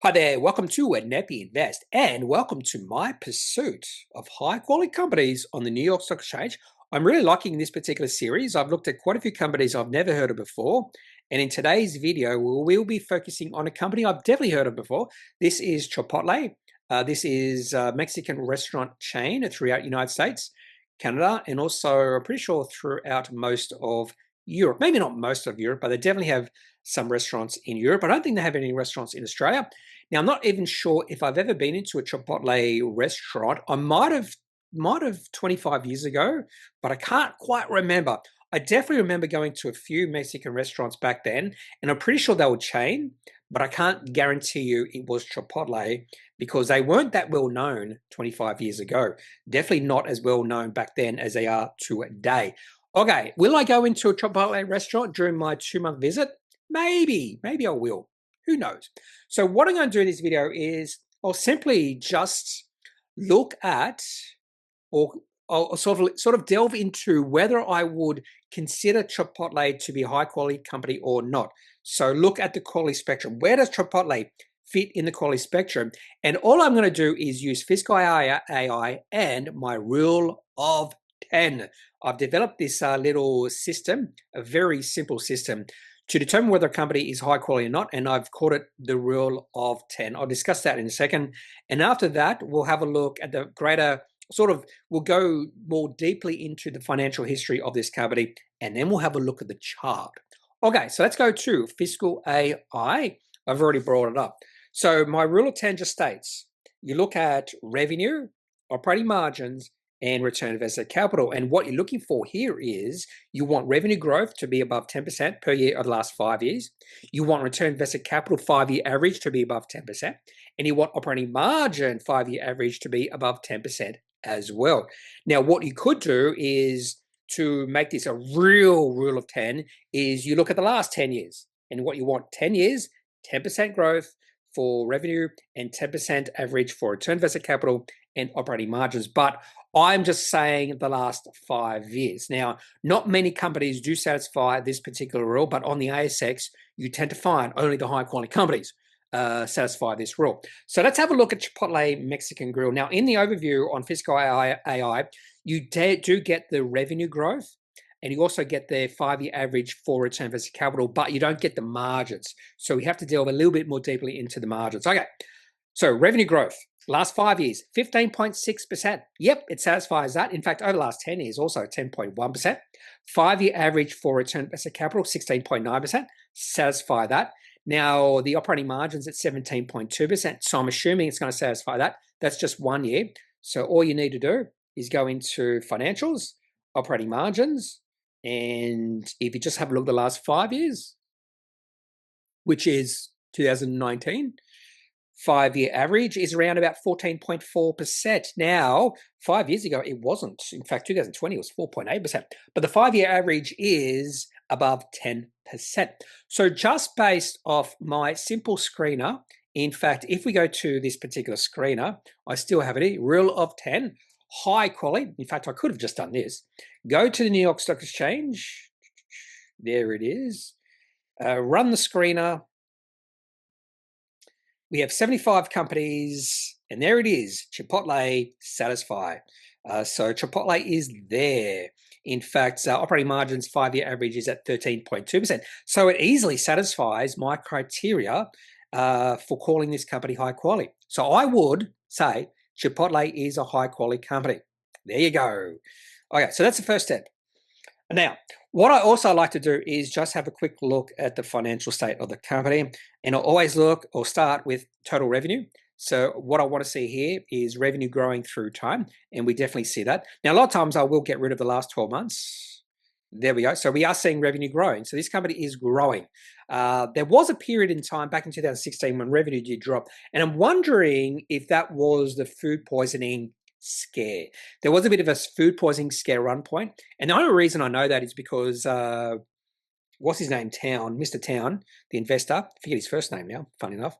Hi there, welcome to Kneppy Invest and welcome to my pursuit of high quality companies on the New York Stock Exchange. I'm really liking this particular series. I've looked at quite a few companies I've never heard of before. And in today's video, we'll be focusing on a company I've definitely heard of before. This is Chipotle. This is a Mexican restaurant chain throughout the United States, Canada, and also I'm pretty sure throughout most of Europe. Maybe not most of Europe, but they definitely have some restaurants in Europe. I don't think they have any restaurants in Australia. Now, I'm not even sure if I've ever been into a Chipotle restaurant. I might have 25 years ago, but I can't quite remember. I definitely remember going to a few Mexican restaurants back then, and I'm pretty sure they were chain, but I can't guarantee you it was Chipotle because they weren't that well known 25 years ago. Definitely not as well known back then as they are today. Okay, will I go into a Chipotle restaurant during my 2-month visit? Maybe I will. Who knows? So what I'm going to do in this video is I'll simply just look at or I'll sort of delve into whether I would consider Chipotle to be a high quality company or not. So look at the quality spectrum. Where does Chipotle fit in the quality spectrum? And all I'm going to do is use Fiscal AI and my rule of 10. I've developed this little system, a very simple system, to determine whether a company is high quality or not, and I've called it the rule of 10. I'll discuss that in a second. And after that, we'll have a look at the greater we'll go more deeply into the financial history of this company, and then we'll have a look at the chart. Okay, so let's go to Fiscal AI. I've already brought it up. So my rule of 10 just states, you look at revenue, operating margins, and return on invested capital. And what you're looking for here is you want revenue growth to be above 10% per year over the last 5 years. You want return on invested capital 5-year average to be above 10%. And you want operating margin 5-year average to be above 10% as well. Now, what you could do is to make this a real rule of 10 is you look at the last 10 years. And what you want 10 years, 10% growth for revenue and 10% average for return on invested capital and operating margins. But I'm just saying the last 5 years. Now, not many companies do satisfy this particular rule, but on the ASX, you tend to find only the high quality companies satisfy this rule. So let's have a look at Chipotle Mexican Grill. Now, in the overview on Fiscal AI, you do get the revenue growth, and you also get the 5-year average for return on invested capital, but you don't get the margins. So we have to delve a little bit more deeply into the margins. Okay, so revenue growth. Last 5 years, 15.6%. Yep, it satisfies that. In fact, over the last 10 years, also 10.1%. 5-year average for return on invested capital, 16.9%. Satisfy that. Now, the operating margin's at 17.2%. So I'm assuming it's going to satisfy that. That's just 1 year. So all you need to do is go into financials, operating margins, and if you just have a look at the last 5 years, which is 2019, 5-year average is around about 14.4%. Now, 5 years ago, it wasn't. In fact, 2020 was 4.8%. But the 5-year average is above 10%. So just based off my simple screener, in fact, if we go to this particular screener, I still have it, rule of 10, high quality. In fact, I could have just done this. Go to the New York Stock Exchange. There it is. Run the screener. We have 75 companies, and there it is, Chipotle, satisfy. So Chipotle is there. In fact, operating margins 5-year average is at 13.2%. So it easily satisfies my criteria for calling this company high quality. So I would say Chipotle is a high quality company. There you go. Okay, so that's the first step. Now, what I also like to do is just have a quick look at the financial state of the company. And I'll always look or start with total revenue. So what I want to see here is revenue growing through time. And we definitely see that. Now, a lot of times I will get rid of the last 12 months. There we go. So we are seeing revenue growing. So this company is growing. There was a period in time back in 2016 when revenue did drop. And I'm wondering if that was the food poisoning scare. There was a bit of a food poisoning scare run point. And the only reason I know that is because, what's his name? Mr. Town, the investor, I forget his first name now, funny enough.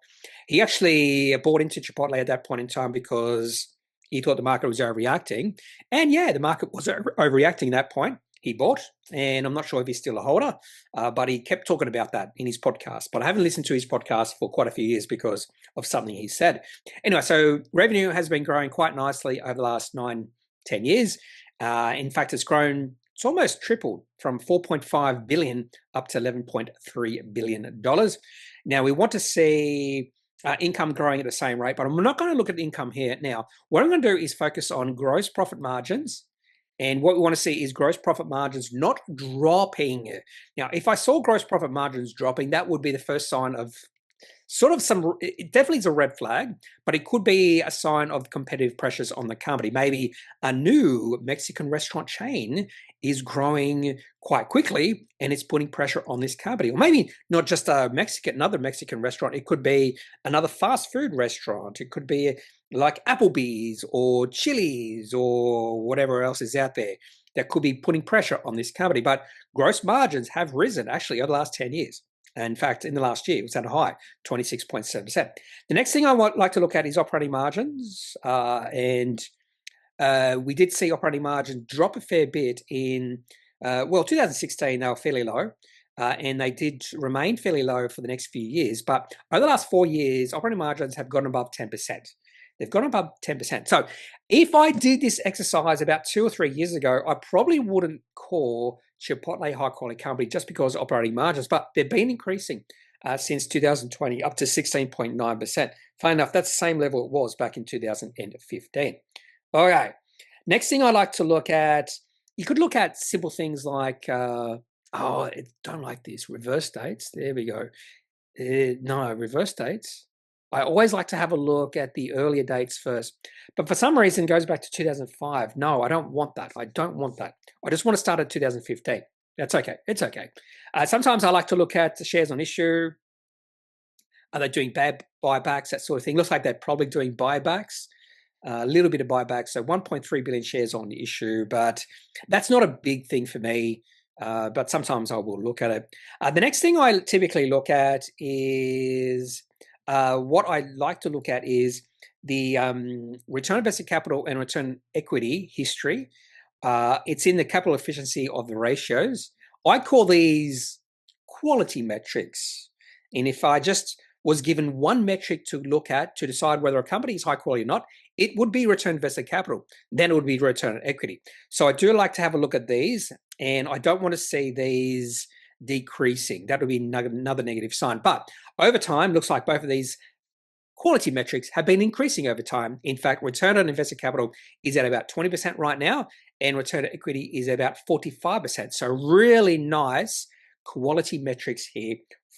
He actually bought into Chipotle at that point in time because he thought the market was overreacting. And yeah, the market was overreacting at that point. he bought, and I'm not sure if he's still a holder, but he kept talking about that in his podcast. But I haven't listened to his podcast for quite a few years because of something he said. Anyway, so revenue has been growing quite nicely over the last 9-10 years. In fact, it's almost tripled from 4.5 billion up to 11.3 billion dollars. Now we want to see income growing at the same rate, but I'm not going to look at income here now. What I'm going to do is focus on gross profit margins. And what we want to see is gross profit margins not dropping. Now, if I saw gross profit margins dropping, that would be the first sign of it definitely is a red flag, but it could be a sign of competitive pressures on the company. Maybe a new Mexican restaurant chain is growing quite quickly and it's putting pressure on this company. Or maybe not just another Mexican restaurant. It could be another fast food restaurant. It could be like Applebee's or Chili's or whatever else is out there that could be putting pressure on this company. But gross margins have risen actually over the last 10 years. In fact, in the last year, it was at a high, 26.7%. The next thing I would like to look at is operating margins. We did see operating margins drop a fair bit in, 2016, they were fairly low. And they did remain fairly low for the next few years. But over the last 4 years, operating margins have gone above 10%. They've gone above 10%. So if I did this exercise about 2 or 3 years ago, I probably wouldn't call Chipotle a high-quality company just because of operating margins, but they've been increasing since 2020 up to 16.9%. Funny enough, that's the same level it was back in 2015. Okay, next thing I like to look at, you could look at simple things like, I don't like this, reverse dates. There we go. No, reverse dates. I always like to have a look at the earlier dates first. But for some reason, it goes back to 2005. No, I don't want that. I don't want that. I just want to start at 2015. That's okay. It's okay. Sometimes I like to look at the shares on issue. Are they doing bad buybacks, that sort of thing? Looks like they're probably doing buybacks, a little bit of buybacks. So 1.3 billion shares on issue, but that's not a big thing for me. But sometimes I will look at it. The next thing I typically look at is what I like to look at is the return on invested capital and return equity history. It's in the capital efficiency of the ratios. I call these quality metrics. And if I just was given one metric to look at to decide whether a company is high quality or not, it would be return on invested capital. Then it would be return on equity. So I do like to have a look at these, and I don't want to see these decreasing. That would be another negative sign. But over time, looks like both of these quality metrics have been increasing over time. In fact, return on invested capital is at about 20% right now, and return on equity is about 45%. So really nice quality metrics here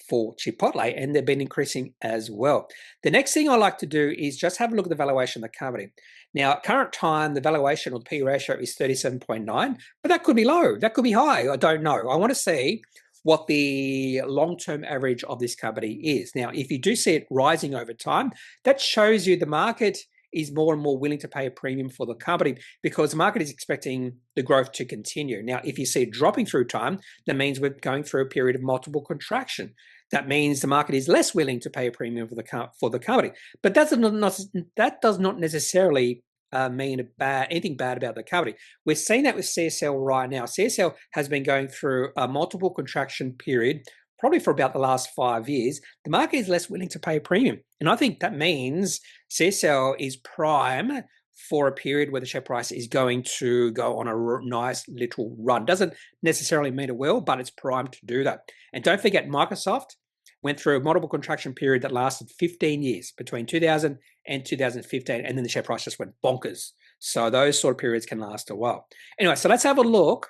for Chipotle, and they've been increasing as well. The next thing I like to do is just have a look at the valuation of the company. Now, at current time, the valuation or P ratio is 37.9, but that could be low, that could be high, I don't know. I want to see what the long-term average of this company is. Now, if you do see it rising over time, that shows you the market is more and more willing to pay a premium for the company because the market is expecting the growth to continue. Now, if you see it dropping through time, that means we're going through a period of multiple contraction. That means the market is less willing to pay a premium for the company. But that does not necessarily mean anything bad about the company. We're seeing that with CSL right now. CSL has been going through a multiple contraction period, probably for about the last 5 years. The market is less willing to pay a premium. And I think that means CSL is prime for a period where the share price is going to go on a nice little run. Doesn't necessarily mean it will, but it's primed to do that. And don't forget, Microsoft went through a multiple contraction period that lasted 15 years, between 2000 and 2015, and then the share price just went bonkers. So those sort of periods can last a while. Anyway, so let's have a look.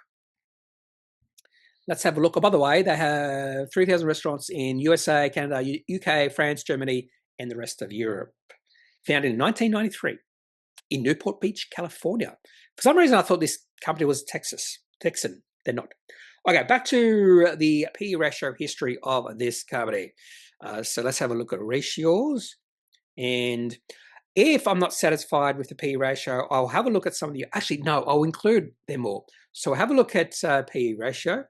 Let's have a look. Oh, by the way, they have 3,000 restaurants in USA, Canada, UK, France, Germany, and the rest of Europe. Founded in 1993 in Newport Beach, California. For some reason, I thought this company was Texan. They're not. Okay, back to the P ratio history of this company. So let's have a look at ratios. And if I'm not satisfied with the P ratio, I'll have a look at some of the, actually, no, I'll include them all. So have a look at P ratio.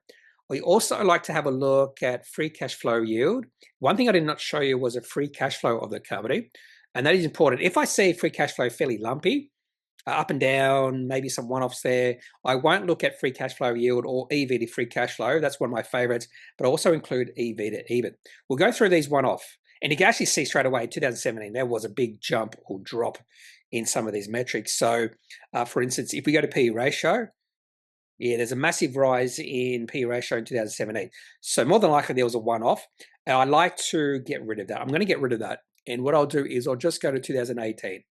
We also like to have a look at free cash flow yield. One thing I did not show you was a free cash flow of the company, and that is important. If I see free cash flow fairly lumpy, up and down, maybe some one-offs there. I won't look at free cash flow yield or EV to free cash flow. That's one of my favorites, but I also include EV to EBIT. We'll go through these one-off, and you can actually see straight away in 2017, there was a big jump or drop in some of these metrics. So, for instance, if we go to PE ratio, yeah, there's a massive rise in PE ratio in 2017. So more than likely there was a one-off, and I like to get rid of that. I'm going to get rid of that. And what I'll do is I'll just go to 2018.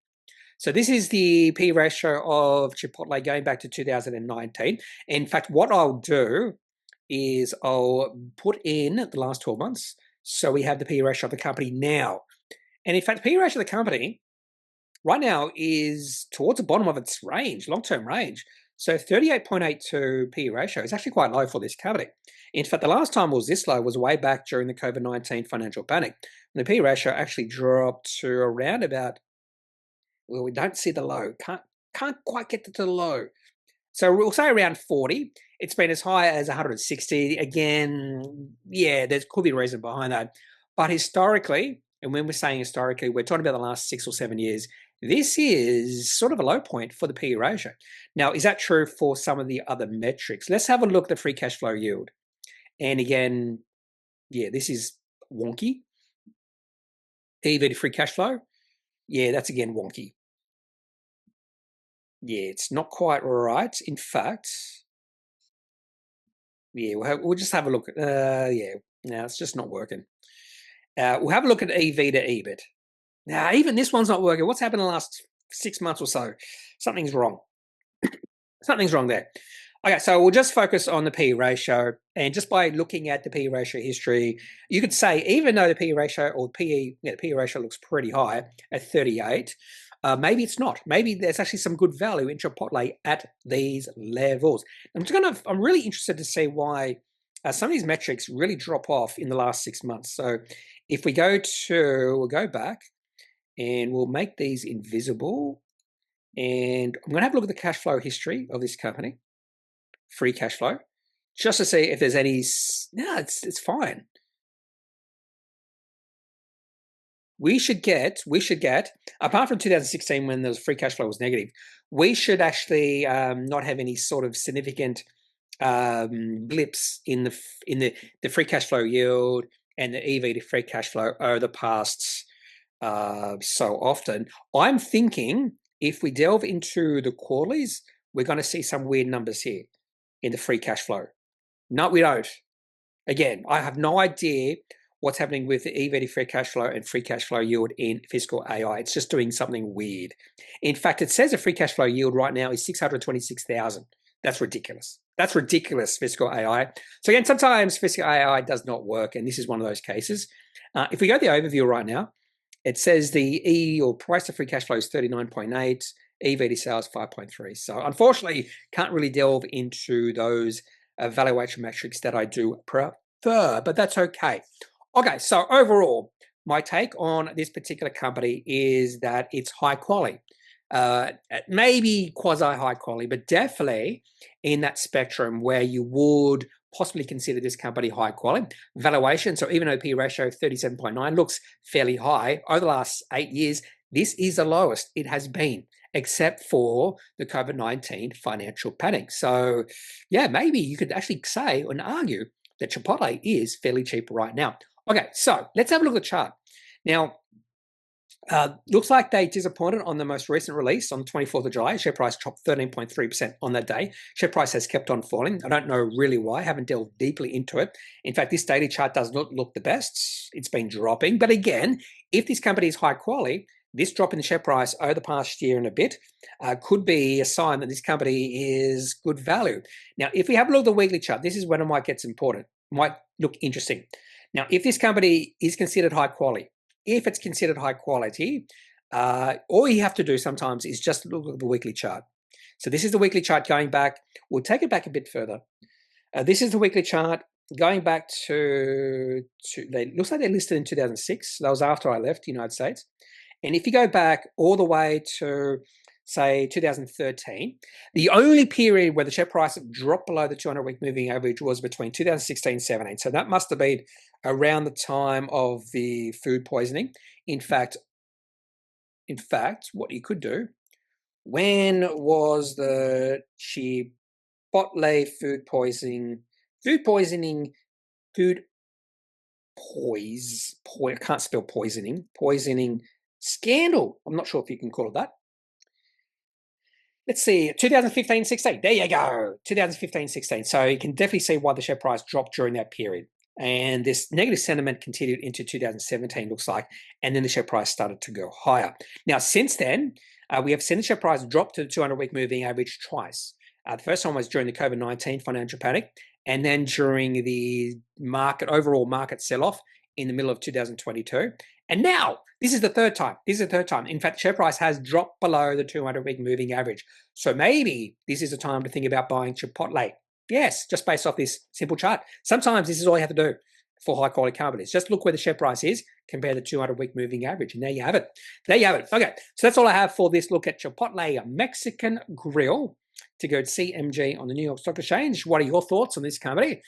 So this is the P ratio of Chipotle going back to 2019. In fact, what I'll do is I'll put in the last 12 months. So we have the P ratio of the company now. And in fact, the P ratio of the company right now is towards the bottom of its range, long-term range. So 38.82 P ratio is actually quite low for this company. In fact, the last time it was this low was way back during the COVID-19 financial panic. And the P ratio actually dropped to around about, well, we don't see the low. Can't quite get to the low. So we'll say around 40. It's been as high as 160. Again, yeah, there could be a reason behind that. But historically, and when we're saying historically, we're talking about the last 6 or 7 years, this is sort of a low point for the PE ratio. Now, is that true for some of the other metrics? Let's have a look at the free cash flow yield. And again, yeah, this is wonky. EV to free cash flow, yeah, that's again wonky. Yeah, it's not quite right. In fact, yeah, we'll just have a look. Yeah, no, it's just not working. We'll have a look at EV to EBIT. Now, even this one's not working. What's happened in the last 6 months or so? Something's wrong. Something's wrong there. Okay, so we'll just focus on the P ratio, and just by looking at the P ratio history, you could say even though the P ratio or PE, yeah, the P ratio looks pretty high at 38, maybe it's not. Maybe there's actually some good value in Chipotle at these levels. I'm really interested to see why some of these metrics really drop off in the last 6 months. So if we'll go back and we'll make these invisible, and I'm going to have a look at the cash flow history of this company, free cash flow, just to see if there's any. No, it's fine. We should get, apart from 2016 when the free cash flow was negative, we should actually not have any sort of significant blips in the free cash flow yield and the EV to free cash flow over the past so often. I'm thinking if we delve into the quarterlies, we're going to see some weird numbers here in the free cash flow. No, we don't. Again, I have no idea what's happening with the EV to free cash flow and free cash flow yield in fiscal AI. It's just doing something weird. In fact, it says the free cash flow yield right now is 626,000. That's ridiculous. That's ridiculous, fiscal AI. So again, sometimes fiscal AI does not work, and this is one of those cases. If we go to the overview right now, it says the E or price to free cash flow is 39.8, EV to sales 5.3. So unfortunately, can't really delve into those valuation metrics that I do prefer, but that's okay. Okay, so overall, my take on this particular company is that it's high quality. Maybe quasi high quality, but definitely in that spectrum where you would possibly consider this company high quality. Valuation, so even though P ratio of 37.9 looks fairly high, over the last 8 years, this is the lowest it has been, except for the COVID-19 financial panic. So yeah, maybe you could actually say and argue that Chipotle is fairly cheap right now. Okay, so let's have a look at the chart. Now, looks like they disappointed on the most recent release on the 24th of July. Share price dropped 13.3% on that day. Share price has kept on falling. I don't know really why. I haven't delved deeply into it. In fact, this daily chart does not look the best. It's been dropping. But again, if this company is high quality, this drop in the share price over the past year and a bit could be a sign that this company is good value. Now, if we have a look at the weekly chart, this is when it might get important. Might look interesting. Now, if this company is considered high quality, if it's considered high quality, all you have to do sometimes is just look at the weekly chart. So this is the weekly chart going back. We'll take it back a bit further. This is the weekly chart going back to looks like they listed in 2006. That was after I left the United States. And if you go back all the way to, say, 2013, the only period where the share price dropped below the 200-week moving average was between 2016 and 17. So that must have been around the time of the food poisoning. In fact, what you could do, When was the Chipotle food poisoning, food I can't spell poisoning scandal? I'm not sure if you can call it that. Let's see, 2015-16. There you go, 2015-16. So you can definitely see why the share price dropped during that period. And this negative sentiment continued into 2017, looks like, and then the share price started to go higher. Now, since then, we have seen the share price drop to the 200-week moving average twice. The first time was during the COVID-19 financial panic, and then during the overall market sell-off in the middle of 2022. And now, this is the third time. In fact, the share price has dropped below the 200-week moving average. So maybe this is a time to think about buying Chipotle. Yes, just based off this simple chart. Sometimes this is all you have to do for high-quality companies. Just look where the share price is compared to the 200-week moving average, and there you have it. Okay, so that's all I have for this look at Chipotle Mexican Grill, ticker CMG on the New York Stock Exchange. What are your thoughts on this company?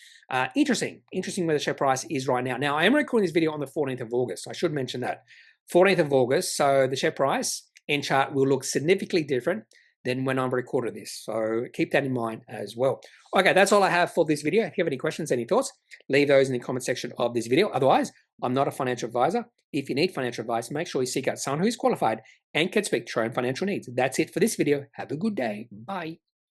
Interesting where the share price is right now. Now, I am recording this video on the 14th of August. I should mention that. 14th of August, so the share price and chart will look significantly different than when I recorded this. So keep that in mind as well. Okay, that's all I have for this video. If you have any questions, any thoughts, leave those in the comment section of this video. Otherwise, I'm not a financial advisor. If you need financial advice, make sure you seek out someone who is qualified and can speak to your own financial needs. That's it for this video. Have a good day. Bye.